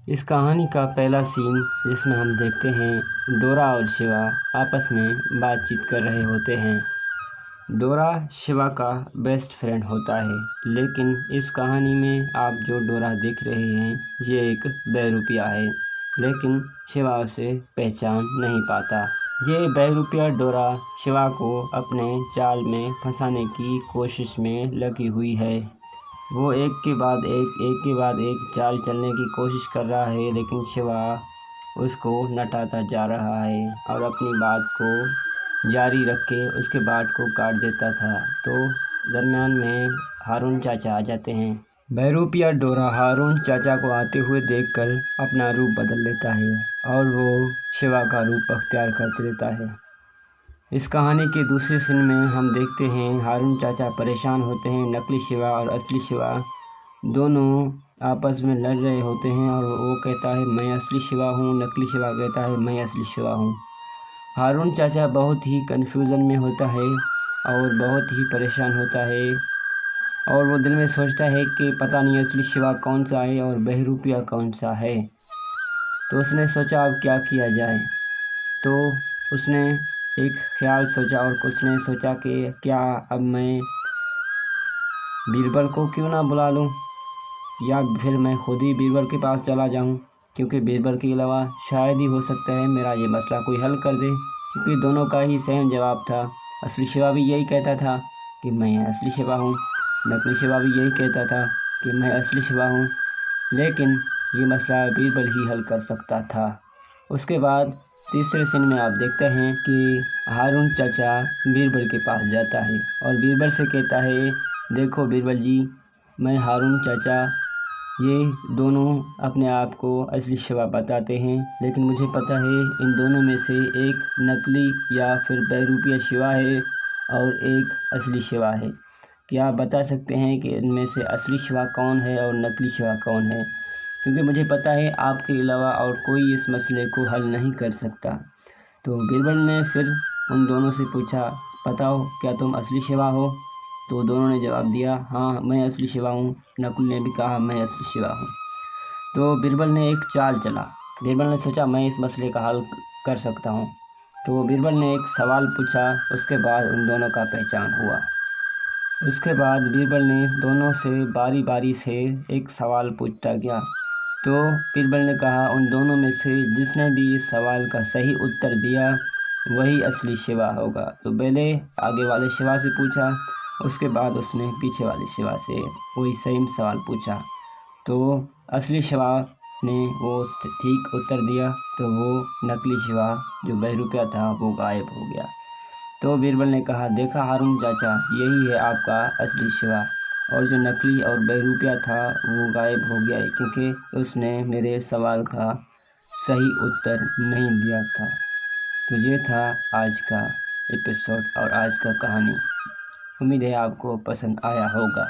इस कहानी का पहला सीन जिसमें हम देखते हैं डोरा और शिवा आपस में बातचीत कर रहे होते हैं। डोरा शिवा का बेस्ट फ्रेंड होता है, लेकिन इस कहानी में आप जो डोरा देख रहे हैं ये एक बहरूपिया है, लेकिन शिवा उसे पहचान नहीं पाता। ये बहरूपिया डोरा शिवा को अपने जाल में फंसाने की कोशिश में लगी हुई है। वो एक के बाद एक चाल चलने की कोशिश कर रहा है, लेकिन शिवा उसको नटाता जा रहा है और अपनी बात को जारी रख के उसके बात को काट देता था। तो दरमियान में हारून चाचा आ जाते हैं। बहरूपिया डोरा हारून चाचा को आते हुए देखकर अपना रूप बदल लेता है और वो शिवा का रूप अख्तियार कर लेता है। इस कहानी के दूसरे सीन में हम देखते हैं हारून चाचा परेशान होते हैं। नकली शिवा और असली शिवा दोनों आपस में लड़ रहे होते हैं और वो कहता है मैं असली शिवा हूँ, नकली शिवा कहता है मैं असली शिवा हूँ। हारून चाचा बहुत ही कन्फ्यूज़न में होता है और बहुत ही परेशान होता है और वो दिल में सोचता है कि पता नहीं असली शिवा कौन सा है और बहरूपिया कौन सा है। तो उसने सोचा अब क्या किया जाए। तो उसने एक ख्याल सोचा और उसने सोचा कि क्या अब मैं बीरबल को क्यों ना बुला लूं, या फिर मैं खुद ही बीरबल के पास चला जाऊं, क्योंकि बीरबल के अलावा शायद ही हो सकता है मेरा ये मसला कोई हल कर दे। क्योंकि दोनों का ही सेम जवाब था। असली शिवा भी यही कहता था कि मैं असली शिवा हूँ, नकली शिवा भी यही कहता था कि मैं असली शिवा हूँ, लेकिन ये मसला बीरबल ही हल कर सकता था। उसके बाद तीसरे सीन में आप देखते हैं कि हारून चाचा बीरबल के पास जाता है और बीरबल से कहता है देखो बीरबल जी, मैं हारून चाचा, ये दोनों अपने आप को असली शिवा बताते हैं, लेकिन मुझे पता है इन दोनों में से एक नकली या फिर बहरूपिया शिवा है और एक असली शिवा है। क्या आप बता सकते हैं कि इनमें से असली शिवा कौन है और नकली शिवा कौन है? क्योंकि मुझे पता है आपके अलावा और कोई इस मसले को हल नहीं कर सकता। तो बीरबल ने फिर उन दोनों से पूछा बताओ क्या तुम असली शिवा हो? तो दोनों ने जवाब दिया हाँ मैं असली शिवा हूँ। नकुल ने भी कहा मैं असली शिवा हूँ। तो बीरबल ने एक चाल चला। बीरबल ने सोचा मैं इस मसले का हल कर सकता हूँ। तो बीरबल ने एक सवाल पूछा, उसके बाद उन दोनों का पहचान हुआ। उसके बाद बीरबल ने दोनों से बारी बारी से एक सवाल पूछता गया। तो बीरबल ने कहा उन दोनों में से जिसने भी इस सवाल का सही उत्तर दिया वही असली शिवा होगा। तो पहले आगे वाले शिवा से पूछा, उसके बाद उसने पीछे वाले शिवा से वही सेम सवाल पूछा। तो असली शिवा ने वो ठीक उत्तर दिया, तो वो नकली शिवा जो बहरूपिया था वो गायब हो गया। तो बीरबल ने कहा देखा हारून चाचा, यही है आपका असली शिवा, और जो नकली और बहरूपिया था वो गायब हो गया है क्योंकि उसने मेरे सवाल का सही उत्तर नहीं दिया था। तो ये था आज का एपिसोड और आज का कहानी। उम्मीद है आपको पसंद आया होगा।